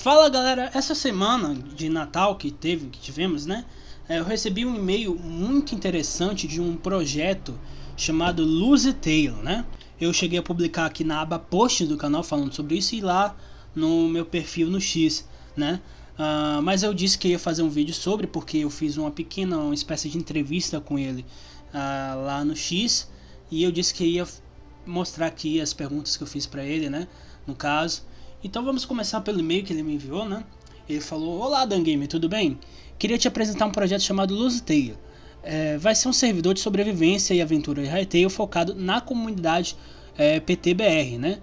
Fala galera, essa semana de Natal que tivemos, né? Eu recebi um e-mail muito interessante de um projeto chamado Lose Tail, né? Eu cheguei a publicar aqui na aba posts do canal falando sobre isso e lá no meu perfil no X, né? Mas eu disse que ia fazer um vídeo sobre, porque eu fiz uma espécie de entrevista com ele lá no X, e eu disse que ia mostrar aqui as perguntas que eu fiz pra ele, né? No caso. Então vamos começar pelo e-mail que ele me enviou, né? Ele falou: Olá Dan Game, tudo bem? Queria te apresentar um projeto chamado Lose Tail. Vai ser um servidor de sobrevivência e aventura de Hytale focado na comunidade PTBR, né?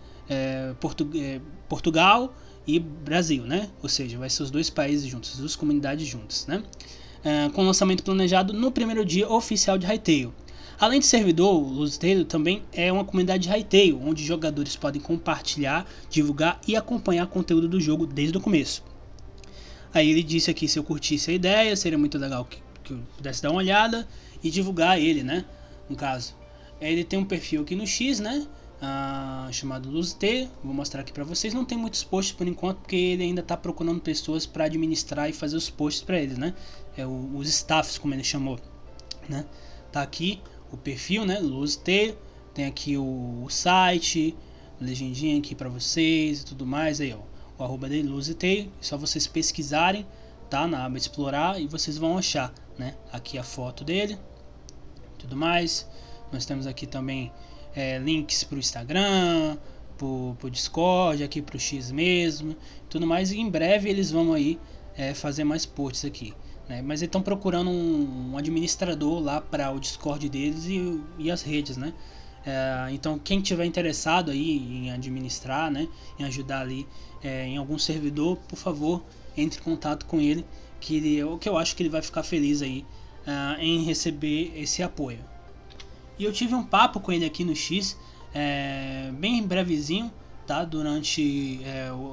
Portugal e Brasil, né? Ou seja, vai ser os dois países juntos, as duas comunidades juntas, né? Com lançamento planejado no primeiro dia oficial de Hytale. Além de servidor, o Lose Tail também é uma comunidade de Hytale, onde jogadores podem compartilhar, divulgar e acompanhar conteúdo do jogo desde o começo. Aí ele disse aqui se eu curtisse a ideia, seria muito legal que eu pudesse dar uma olhada e divulgar ele, né? No caso. Ele tem um perfil aqui no X, né? Chamado Lose Tail. Vou mostrar aqui pra vocês. Não tem muitos posts por enquanto, porque ele ainda tá procurando pessoas para administrar e fazer os posts pra ele, né? Os staffs, como ele chamou, né? Tá aqui o perfil, né? Lose Tail. Tem aqui o site, legendinha aqui pra vocês e tudo mais. Aí, ó, o arroba dele, Lose Tail. É só vocês pesquisarem, tá? Na aba explorar e vocês vão achar, né? Aqui a foto dele, tudo mais. Nós temos aqui também links pro Instagram, pro Discord, aqui pro X mesmo, tudo mais. E em breve eles vão aí fazer mais posts aqui. Mas eles estão procurando um administrador lá para o Discord deles e as redes, né? Então quem tiver interessado aí em administrar, né, em ajudar ali em algum servidor, por favor, entre em contato com ele, que eu acho que ele vai ficar feliz aí em receber esse apoio. E eu tive um papo com ele aqui no X, bem brevezinho, tá? Durante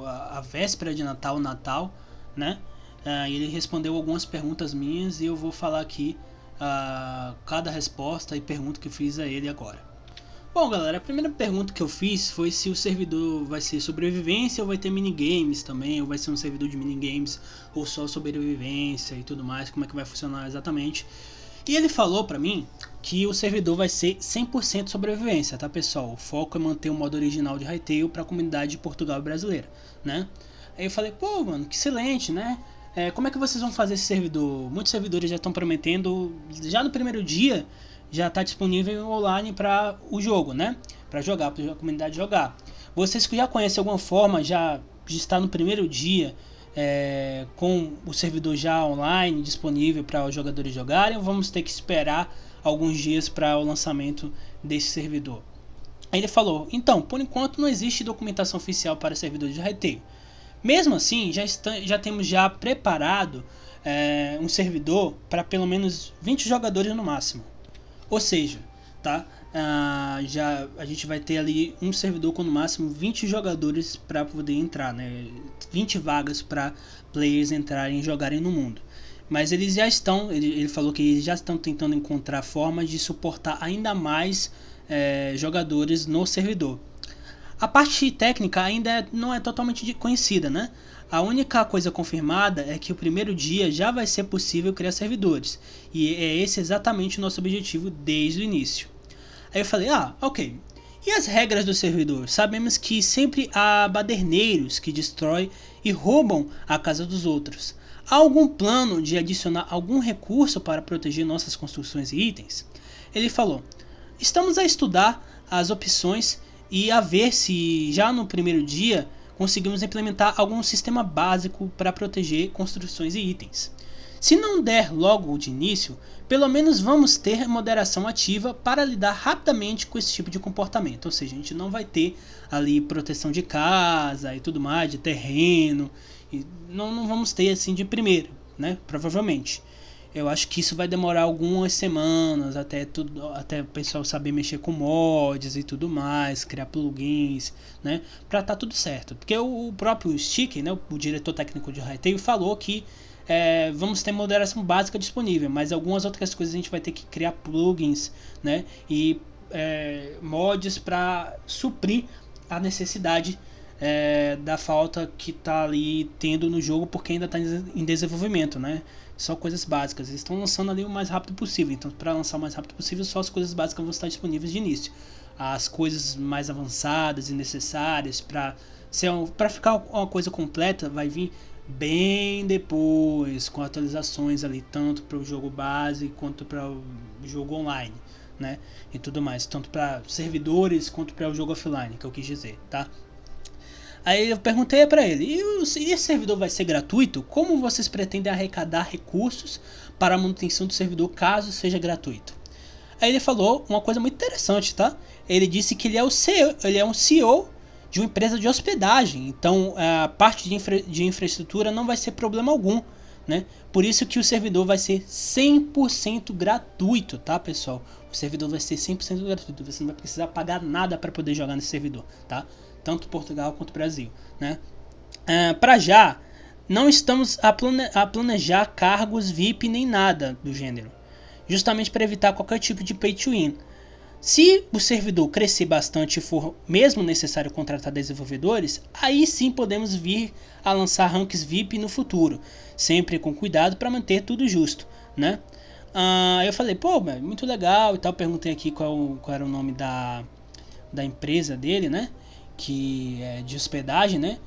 a véspera de Natal, né? Ele respondeu algumas perguntas minhas e eu vou falar aqui cada resposta e pergunta que eu fiz a ele agora. Bom galera, a primeira pergunta que eu fiz foi se o servidor vai ser sobrevivência ou vai ter minigames também, ou vai ser um servidor de minigames ou só sobrevivência e tudo mais, como é que vai funcionar exatamente. E ele falou pra mim que o servidor vai ser 100% sobrevivência, tá pessoal? O foco é manter o modo original de Hytale pra comunidade de Portugal brasileira, né? Aí eu falei, pô mano, que excelente, né? Como é que vocês vão fazer esse servidor? Muitos servidores já estão prometendo, já no primeiro dia, já está disponível online para o jogo, né? Para jogar, para a comunidade jogar. Vocês que já conhecem alguma forma já de estar no primeiro dia com o servidor já online disponível para os jogadores jogarem, ou vamos ter que esperar alguns dias para o lançamento desse servidor? Aí ele falou, então, por enquanto não existe documentação oficial para servidores de Hytale. Mesmo assim, já temos já preparado um servidor para pelo menos 20 jogadores no máximo. Ou seja, tá? A gente vai ter ali um servidor com no máximo 20 jogadores para poder entrar, né? 20 vagas para players entrarem e jogarem no mundo. Mas eles já estão, ele falou que eles já estão tentando encontrar formas de suportar ainda mais jogadores no servidor. A parte técnica ainda não é totalmente conhecida, né? A única coisa confirmada é que o primeiro dia já vai ser possível criar servidores. E é esse exatamente o nosso objetivo desde o início. Aí eu falei, ok. E as regras do servidor? Sabemos que sempre há baderneiros que destroem e roubam a casa dos outros. Há algum plano de adicionar algum recurso para proteger nossas construções e itens? Ele falou, estamos a estudar as opções e a ver se já no primeiro dia conseguimos implementar algum sistema básico para proteger construções e itens. Se não der logo de início, pelo menos vamos ter moderação ativa para lidar rapidamente com esse tipo de comportamento. Ou seja, a gente não vai ter ali proteção de casa e tudo mais, de terreno, e não vamos ter assim de primeiro, né? Provavelmente. Eu acho que isso vai demorar algumas semanas até o pessoal saber mexer com mods e tudo mais, criar plugins, né, pra tá tudo certo. Porque o próprio Stick, né, o diretor técnico de Hytale, falou que vamos ter moderação básica disponível, mas algumas outras coisas a gente vai ter que criar plugins, né, e mods para suprir a necessidade da falta que tá ali tendo no jogo, porque ainda tá em desenvolvimento, né? Só coisas básicas. Eles estão lançando ali o mais rápido possível. Então, para lançar o mais rápido possível, só as coisas básicas vão estar disponíveis de início. As coisas mais avançadas e necessárias para ficar uma coisa completa vai vir bem depois, com atualizações ali, tanto para o jogo base quanto para o jogo online, né? E tudo mais, tanto para servidores quanto para o jogo offline, que eu quis dizer, tá? Aí eu perguntei para ele, e esse servidor vai ser gratuito? Como vocês pretendem arrecadar recursos para a manutenção do servidor caso seja gratuito? Aí ele falou uma coisa muito interessante, tá? Ele disse que ele é um CEO de uma empresa de hospedagem, então a parte de infraestrutura não vai ser problema algum, né? Por isso que o servidor vai ser 100% gratuito, tá, pessoal? O servidor vai ser 100% gratuito, você não vai precisar pagar nada para poder jogar nesse servidor, tá? Tanto Portugal quanto Brasil, né? Para já, não estamos a planejar cargos VIP nem nada do gênero, justamente para evitar qualquer tipo de pay to win. Se o servidor crescer bastante e for mesmo necessário contratar desenvolvedores, aí sim podemos vir a lançar ranks VIP no futuro, sempre com cuidado para manter tudo justo, né? Eu falei, pô, muito legal e tal, perguntei aqui qual era o nome da empresa dele, né? Que é de hospedagem, né?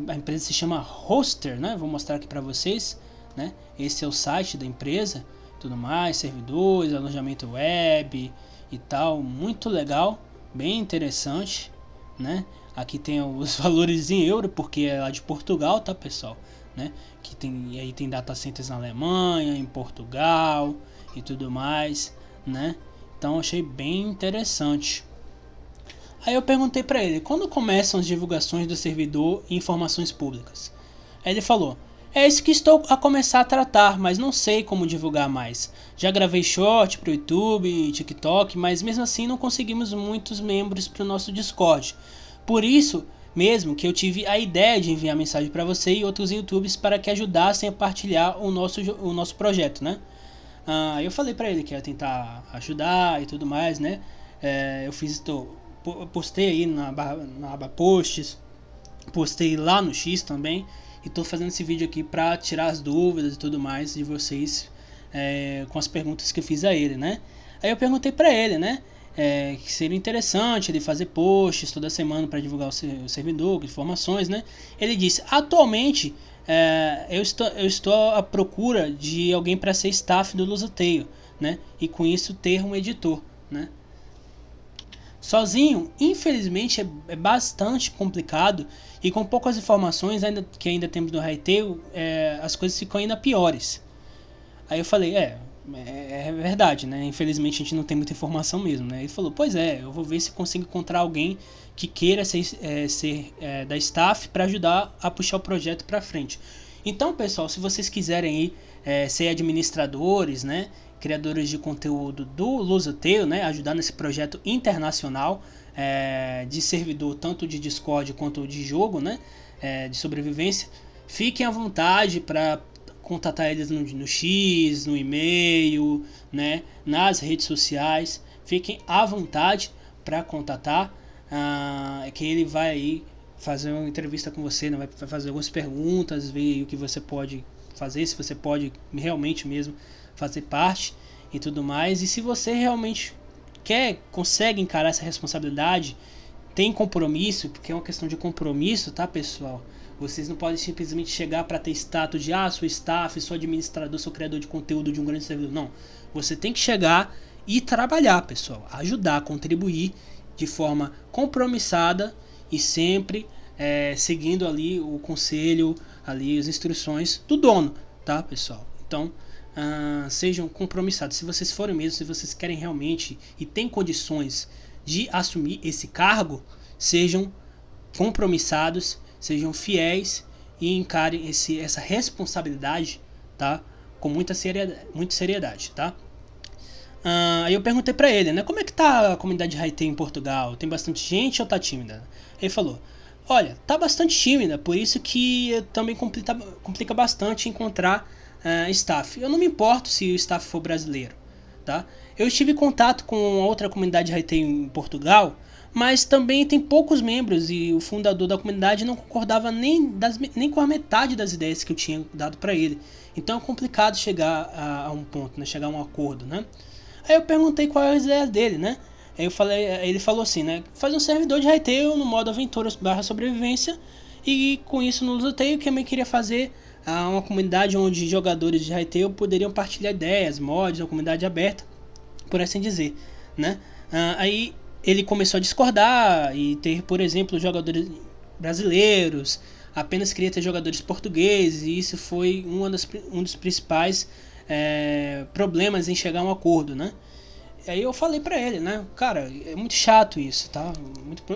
A empresa se chama Hoster, né? Vou mostrar aqui para vocês, né? Esse é o site da empresa, tudo mais, servidores, alojamento web e tal, muito legal, bem interessante, né? Aqui tem os valores em euro, porque é lá de Portugal, tá, pessoal, né? E aí tem data centers na Alemanha, em Portugal e tudo mais, né? Então achei bem interessante. Aí eu perguntei para ele, quando começam as divulgações do servidor e informações públicas? Aí ele falou, é isso que estou a começar a tratar, mas não sei como divulgar mais. Já gravei short pro YouTube e TikTok, mas mesmo assim não conseguimos muitos membros pro nosso Discord. Por isso mesmo que eu tive a ideia de enviar mensagem para você e outros YouTubers para que ajudassem a partilhar o nosso projeto, né? Eu falei para ele que ia tentar ajudar e tudo mais, né? Postei aí na aba posts, postei lá no X também, e tô fazendo esse vídeo aqui para tirar as dúvidas e tudo mais de vocês com as perguntas que eu fiz a ele, né? Aí eu perguntei para ele, né? Que seria interessante ele fazer posts toda semana para divulgar o servidor, informações, né? Ele disse, atualmente eu estou à procura de alguém para ser staff do Lusateio, né? E com isso ter um editor, né? Sozinho, infelizmente, é bastante complicado e com poucas informações que ainda temos no Hytale, as coisas ficam ainda piores. Aí eu falei, é verdade, né? Infelizmente a gente não tem muita informação mesmo, né? Ele falou, pois eu vou ver se consigo encontrar alguém que queira ser da staff para ajudar a puxar o projeto para frente. Então, pessoal, se vocês quiserem ser administradores, né? Criadores de conteúdo do Lusateio, né? Ajudar nesse projeto internacional de servidor, tanto de Discord quanto de jogo, né? De sobrevivência, fiquem à vontade para contatar eles no X, no e-mail, né? Nas redes sociais, fiquem à vontade para contatar, que ele vai aí fazer uma entrevista com você, né? Vai fazer algumas perguntas, ver o que você pode fazer, se você pode realmente mesmo fazer parte e tudo mais. E se você realmente consegue encarar essa responsabilidade, tem compromisso, porque é uma questão de compromisso, tá, pessoal? Vocês não podem simplesmente chegar para ter status de sou staff, sou administrador, sou criador de conteúdo de um grande servidor. Não. Você tem que chegar e trabalhar, pessoal. Ajudar, contribuir de forma compromissada e sempre seguindo ali o conselho, ali as instruções do dono, tá, pessoal? Então, sejam compromissados. Se vocês forem mesmo, se vocês querem realmente e têm condições de assumir esse cargo, sejam compromissados, sejam fiéis e encarem essa responsabilidade, tá? Com muita seriedade, tá? Aí eu perguntei pra ele, né? Como é que tá a comunidade Hytale em Portugal? Tem bastante gente ou tá tímida? Ele falou, olha, tá bastante tímida, por isso que também complica bastante encontrar staff. Eu não me importo se o staff for brasileiro, tá? Eu estive em contato com outra comunidade Hytale em Portugal, mas também tem poucos membros e o fundador da comunidade não concordava nem com a metade das ideias que eu tinha dado para ele. Então é complicado chegar a um ponto, né? Chegar a um acordo, né? Aí eu perguntei qual é a ideia dele, né? Aí ele falou assim, né? Fazer um servidor de Hytale no modo aventura/sobrevivência, e com isso no Lusoteio que também queria fazer uma comunidade onde jogadores de Hytale poderiam partilhar ideias, mods, uma comunidade aberta, por assim dizer, né? Aí ele começou a discordar e ter, por exemplo, jogadores brasileiros, apenas queria ter jogadores portugueses, e isso foi um dos principais problemas em chegar a um acordo, né? Aí eu falei pra ele, né? Cara, é muito chato isso, tá?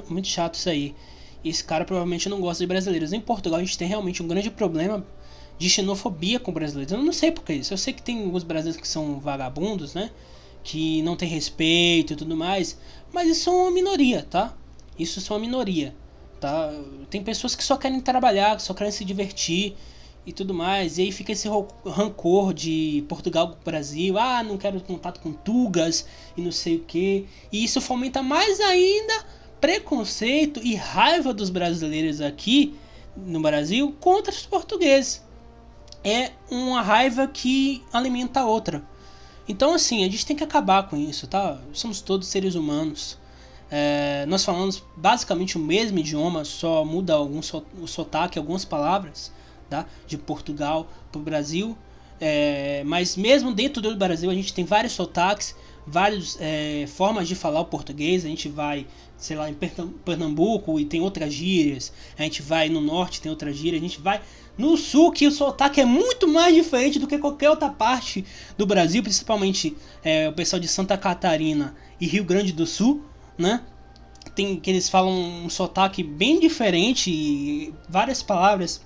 Muito chato isso aí. E esse cara provavelmente não gosta de brasileiros. Em Portugal a gente tem realmente um grande problema de xenofobia com brasileiros. Eu não sei por que isso. Eu sei que tem alguns brasileiros que são vagabundos, né? Que não tem respeito e tudo mais. Mas isso é uma minoria, tá? Isso é uma minoria, tá? Tem pessoas que só querem trabalhar, que só querem se divertir e tudo mais. E aí fica esse rancor de Portugal com o Brasil. Ah, não quero contato com tugas e não sei o que. E isso fomenta mais ainda preconceito e raiva dos brasileiros aqui no Brasil contra os portugueses. É uma raiva que alimenta a outra. Então assim, a gente tem que acabar com isso, tá? Somos todos seres humanos. Nós falamos basicamente o mesmo idioma, só muda o sotaque, algumas palavras, tá? De Portugal para o Brasil. Mas mesmo dentro do Brasil a gente tem vários sotaques, várias formas de falar o português. A gente vai, sei lá, em Pernambuco e tem outras gírias. A gente vai no norte, tem outras gírias. A gente vai no sul, que o sotaque é muito mais diferente do que qualquer outra parte do Brasil, principalmente o pessoal de Santa Catarina e Rio Grande do Sul, né? Que eles falam um sotaque bem diferente e várias palavras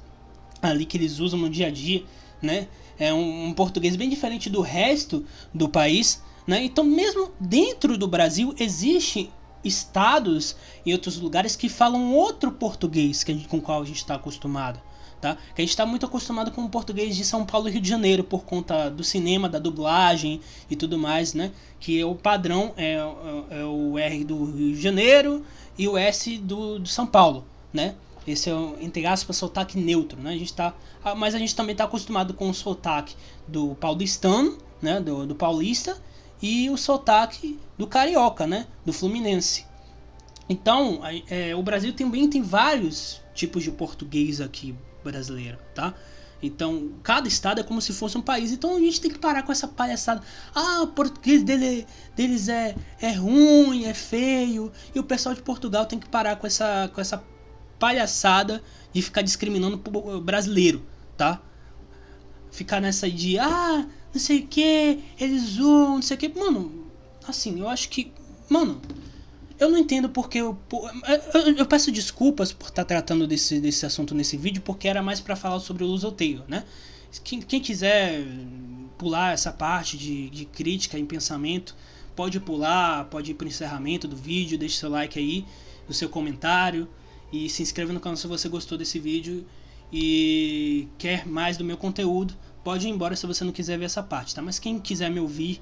ali que eles usam no dia a dia, né? É um português bem diferente do resto do país, né? Então, mesmo dentro do Brasil, existem estados e outros lugares que falam outro português com o qual a gente está acostumado, tá? Que a gente está muito acostumado com o português de São Paulo e Rio de Janeiro por conta do cinema, da dublagem e tudo mais, né? Que o padrão é o R do Rio de Janeiro e o S do São Paulo, né? Esse é o, entre aspas, sotaque neutro, né? Mas a gente também está acostumado com o sotaque do paulistano, né? Do paulista, e o sotaque do carioca, né? Do fluminense. Então, o Brasil também tem vários tipos de português aqui brasileiro, tá? Então, cada estado é como se fosse um país. Então a gente tem que parar com essa palhaçada. Ah, o português deles é ruim, é feio. E o pessoal de Portugal tem que parar com essa palhaçada de ficar discriminando o brasileiro, tá? Ficar nessa de, não sei o que, eles zoam, não sei o que. Mano, assim, eu acho que... Mano, eu não entendo porque... Eu peço desculpas por estar tratando desse assunto nesse vídeo, porque era mais pra falar sobre o lusoteio, né? Quem quiser pular essa parte de crítica em pensamento, pode pular, pode ir pro encerramento do vídeo, deixe seu like aí, o seu comentário, e se inscreva no canal se você gostou desse vídeo e quer mais do meu conteúdo. Pode ir embora se você não quiser ver essa parte, tá? Mas quem quiser me ouvir,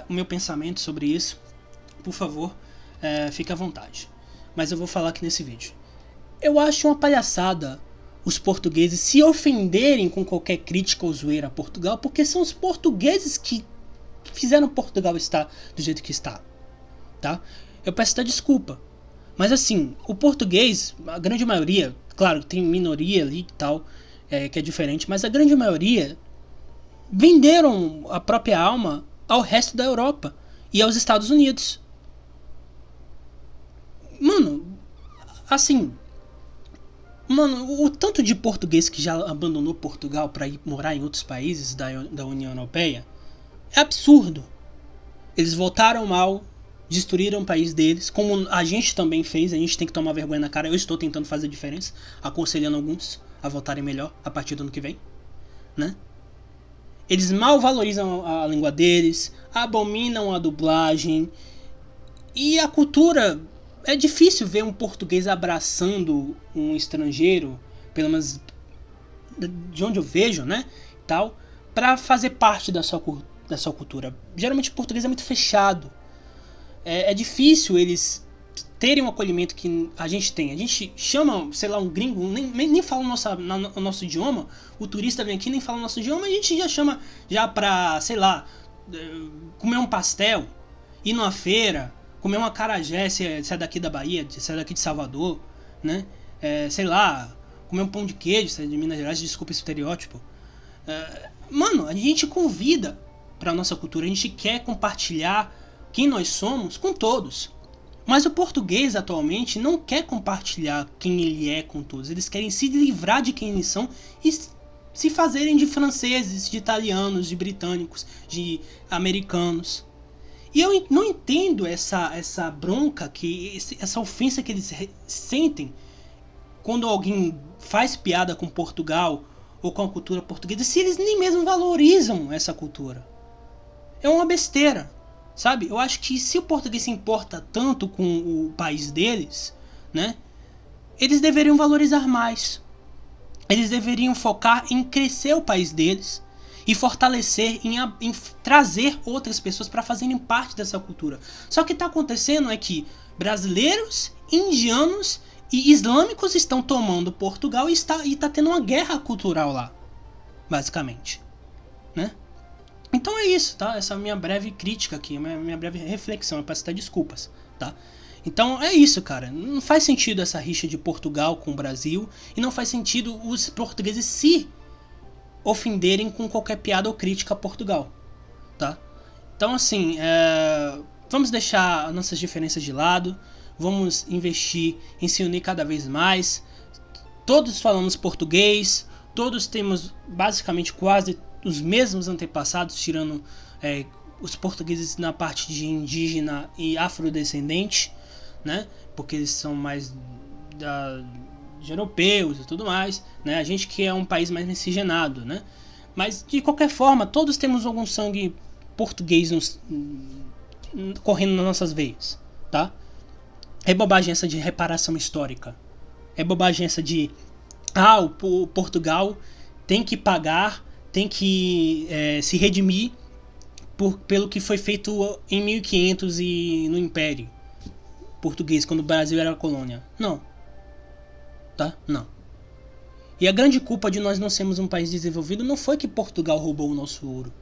o meu pensamento sobre isso, por favor, fique à vontade. Mas eu vou falar aqui nesse vídeo. Eu acho uma palhaçada os portugueses se ofenderem com qualquer crítica ou zoeira a Portugal, porque são os portugueses que fizeram Portugal estar do jeito que está, tá? Eu peço até desculpa. Mas assim, o português, a grande maioria, claro, tem minoria ali e tal, que é diferente, mas a grande maioria venderam a própria alma ao resto da Europa e aos Estados Unidos. Mano, assim, o tanto de português que já abandonou Portugal para ir morar em outros países da União Europeia é absurdo. Eles votaram mal, destruíram o país deles, como a gente também fez. A gente tem que tomar vergonha na cara. Eu estou tentando fazer a diferença, aconselhando alguns a votarem melhor a partir do ano que vem, né? Eles mal valorizam a língua deles, abominam a dublagem e a cultura. É difícil ver um português abraçando um estrangeiro, pelo menos de onde eu vejo, né, tal, para fazer parte da sua cultura. Geralmente o português é muito fechado. É difícil eles terem o acolhimento que a gente tem. A gente chama, sei lá, um gringo, nem fala o nosso idioma, o turista vem aqui nem fala o nosso idioma, a gente já chama já pra, sei lá, comer um pastel, ir numa feira, comer uma acarajé, se é daqui da Bahia, se é daqui de Salvador, né? Sei lá, comer um pão de queijo, se é de Minas Gerais, desculpa esse estereótipo. Mano, a gente convida pra nossa cultura, a gente quer compartilhar quem nós somos com todos. Mas o português atualmente não quer compartilhar quem ele é com todos. Eles querem se livrar de quem eles são e se fazerem de franceses, de italianos, de britânicos, de americanos. E eu não entendo essa bronca, essa ofensa que eles sentem quando alguém faz piada com Portugal ou com a cultura portuguesa, se eles nem mesmo valorizam essa cultura. É uma besteira. Sabe? Eu acho que se o português se importa tanto com o país deles, né? Eles deveriam valorizar mais. Eles deveriam focar em crescer o país deles e fortalecer, em trazer outras pessoas para fazerem parte dessa cultura. Só que o que está acontecendo é que brasileiros, indianos e islâmicos estão tomando Portugal e está tendo uma guerra cultural lá, basicamente, né? Então é isso, tá? Essa minha breve crítica aqui, minha breve reflexão, é pra citar desculpas, tá? Então é isso, cara. Não faz sentido essa rixa de Portugal com o Brasil e não faz sentido os portugueses se ofenderem com qualquer piada ou crítica a Portugal, tá? Então assim, vamos deixar nossas diferenças de lado, vamos investir em se unir cada vez mais. Todos falamos português, todos temos basicamente quase os mesmos antepassados, tirando os portugueses na parte de indígena e afrodescendente, né? Porque eles são mais de europeus e tudo mais, né? A gente que é um país mais miscigenado, né? Mas de qualquer forma, todos temos algum sangue português correndo nas nossas veias, tá? É bobagem essa de reparação histórica. É bobagem essa de o Portugal tem que pagar, tem que se redimir pelo que foi feito em 1500 e no Império Português, quando o Brasil era colônia. Não. Tá? Não. E a grande culpa de nós não sermos um país desenvolvido não foi que Portugal roubou o nosso ouro.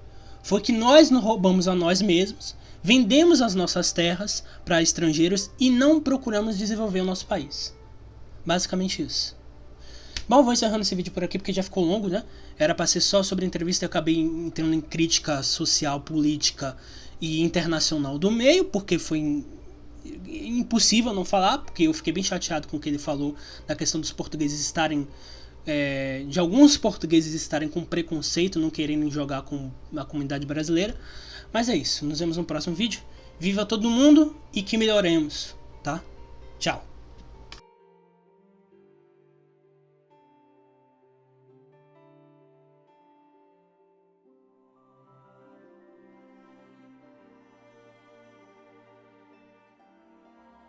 Foi que nós nos roubamos a nós mesmos, vendemos as nossas terras para estrangeiros e não procuramos desenvolver o nosso país. Basicamente isso. Bom, vou encerrando esse vídeo por aqui porque já ficou longo, né? Era pra ser só sobre entrevista e eu acabei entrando em crítica social, política e internacional do meio, porque foi impossível não falar, porque eu fiquei bem chateado com o que ele falou da questão dos portugueses estarem... de alguns portugueses estarem com preconceito, não querendo jogar com a comunidade brasileira. Mas é isso, nos vemos no próximo vídeo. Viva todo mundo e que melhoremos, tá? Tchau!